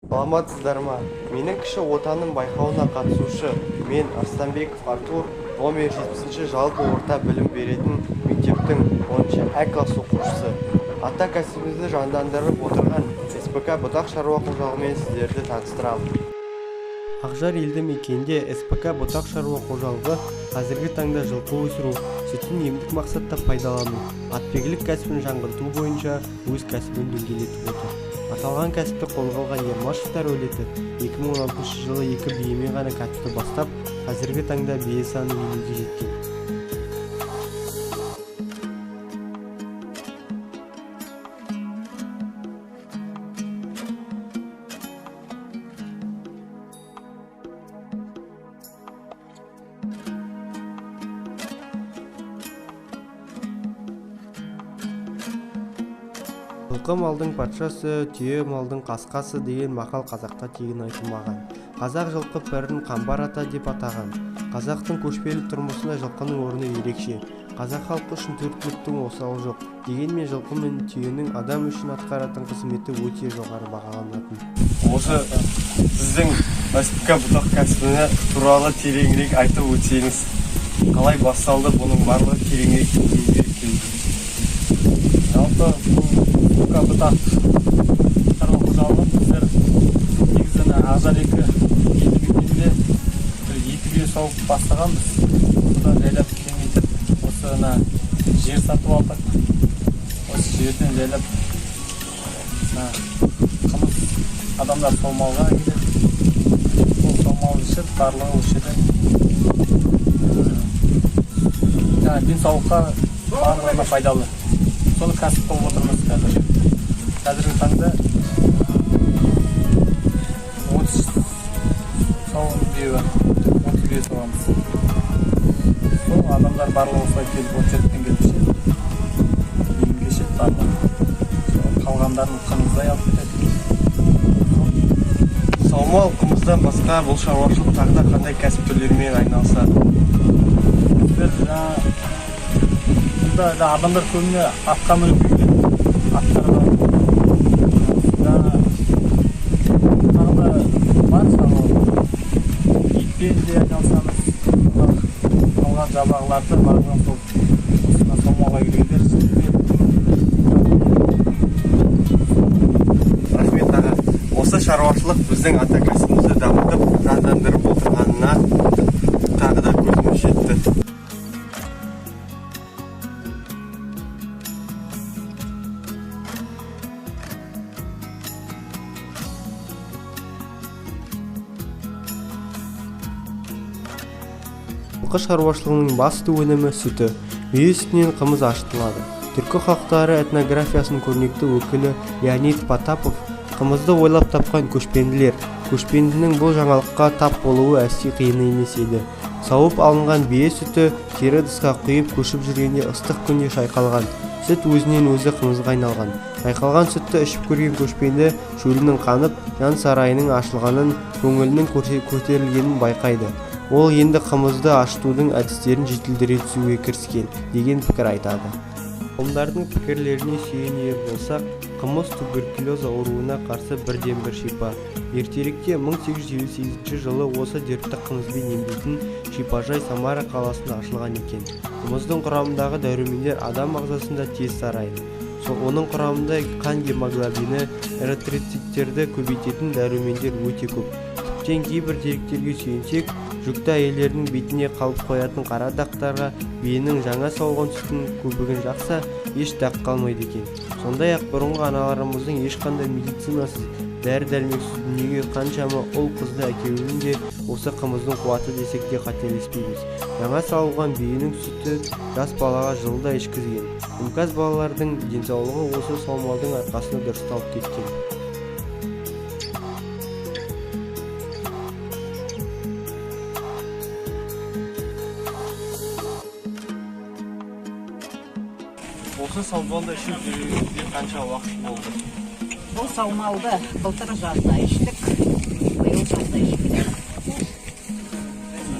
Саламатсыздар ма? Менің кіші отаным байқауына қатысушы мен Арыстанбеков Артур номер 70 жалпы орта білім беретін мектептің 10 А класс оқушысы. Ата кәсібімізді жандандырып отырған СПК Бұтақ шаруа қожалығымен сіздерді таныстырамын. Ақжар елді мекенде СПК Бұтақ шаруа қожалығы қазіргі таңда жылқы өсіру, сүтін емдік мақсатта пайдалану, атбегілік кәсібін жаңғырту бойынша өз кәсібін дөңгелетіп отыр. Аталған кәсіпті қолға алған Ермашевтар әулеті 2016 жылы 2 биемен ғана кәсіпті бастап, қазіргі таңда бие саны 50-ге жеткен. Жылқы малдың патшасы, түйе малдың қасқасы деген мақал қазақта тегін айтылмаған. Қазақ жылқы пірін қамбар ата деп атаған. Қазақтың көшпелі тұрмысында жылқының орны ерекше. Қазақ халқы үшін төрт-түліктің осалы жоқ. Дегенмен жылқы мен түйенің адам үшін атқаратын қызметі өте жоғары бағаланатын. Осы сіздің СПК Бұтақ кәсібі туралы тереңірек айтып өтсеңіз, қалай басталды, бұның барлығы тереңірек жалпы Бұтақ шаруа қожалығы біздер негізінен Ақжар елді мекенінде екі бие сауып бастағанбыз. Содан жайлап кеңейтіп, осы жер сатып алдық. Осы жерден жайлап қымыз адамдар саумалға келеді. Сол саумал ішіп, барлығы осы жерден денсаулыққа барлығына пайдалы. Соны кәсіп қылып отырмыз қазір. Қазіргі таңда 30 сауын бие бар, 30 бие сауамыз. Сол адамдар барлығы осылай келіп 37-тен келіп ішеді. Емге ішеді барлығы. Қалғандарын қымыздай алып кетеді. Саумал, қымыздан басқа бұл шаруашылық тағы қандай кәсіп түрлерімен айналысады? Бұнда адамдар көбіне атқа мініп келеді. Аттарға итпен де айналысамыз. Қалған жабағыларды барлығын сол саумалға келгендер. Рахмет аға. Осы шаруашылық біздің ата кәсібімізді дамытып, жандандырып отырғанына тағы да көзіміз жетті. Жылқы шаруашылығының басты өнімі сүті. Бие сүтінен қымыз ашытылады. Түркі халықтары этнографиясының көрнекті өкілі Леонид Потапов қымызды ойлап тапқан көшпенділер. Көшпендінің бұл жаңалыққа тап болуы әсте қиын емес еді. Сауып алынған бие сүті тері ыдысқа құйып көшіп жүргенде ыстық күнде шайқалған. Сүт өзінен өзі қымызға айналған. Шайқалған сүтті ішіп көрген көшпенді шөлінің қанып, жан сарайының ашылғанын, көңілінің көтерілгенін байқайды. Ол енді қымызды ашытудың әдістерін жетілдіре түсуге кіріскен деген пікір айтады. Ғалымдардың пікірлеріне сүйенер болсақ, қымыз туберкулез ауруына қарсы бірден-бір шипа. Ертеректе 1858 жылы осы дертті қымызбен емдейтін шипажай Самара қаласында ашылған екен. Қымыздың құрамындағы дәрумендер адам ағзасында тез тарайды. Оның құрамында қан гемоглобині, эритроциттерді көбейтетін дәрумендер өте көп. Тіптен кейбір деректерге сүйенсек, жүкті әйелдердің бетіне қалып қоятын қара дақтарға биенің жаңа сауылған сүтінің көбігін жақса, еш дақ қалмайды екен. Сондай-ақ бұрынғы аналарымыздың ешқандай медицинасыз, дәрі-дәрмексіз дүниеге қаншама ұл қызды әкелуінің де осы қымыздың қуаты десек те қателеспейміз. Жаңа сауылған биенің сүті жас балаға жылда ішкізген. Мүмкәз балалардың денсаулығы осы саумалдың арқасында дұрысталып кеткен. Осы саумалды ішіп жүргеніңізге қанша уақыт болды? Бұл саумалды былтыр жазда іштік, биыл жазда ішпедік.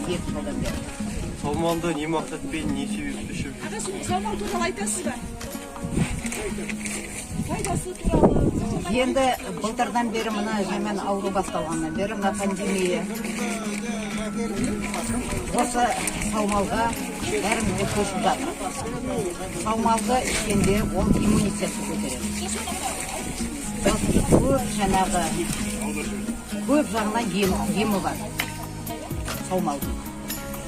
2 жылдан бері. Саумалды не мақсатпен, не себепті ішіп жүрсіз? Саумал туралы айтасыз ба? Енді былтырдан бері мына жемен ауру басталғаннан бері мына пандемия осы саумалға бәрімізде көшіп жатыр. Саумалға ішкенде ол иммунитетті көтереді. Көп жаңағы көп жағынан емі бар саумалдың.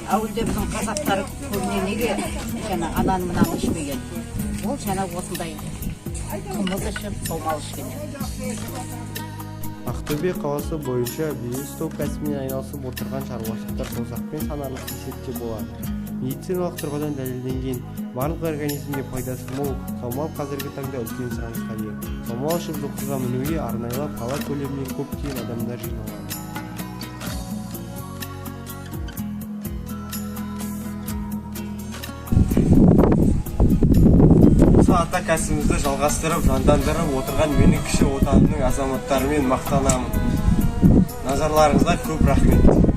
Әуелде біздің қазақтар көбіне неге жаңа ананы мынаны ішпеген? Ол жаңа осындай қымыз ішіп, саумал ішкен. Ақтөбе қаласы бойынша бизнес-топ кәсібімен айналысып отырған шаруашылықтар саусақпен санарлық есепте болады. Медициналық тұрғыдан дәлелденген барлық организмге пайдасы мол саумал қазіргі таңда үлкен сұранысқа ие. Саумал ішіп жылқыға мінуге арнайлап қала көлемінен көптеген адамдар жиналады. Ата кәсібімізді жалғастырып, жандандырып отырған менің кіші отанымның азаматтарымен мақтанамын. Назарларыңызға көп рахмет.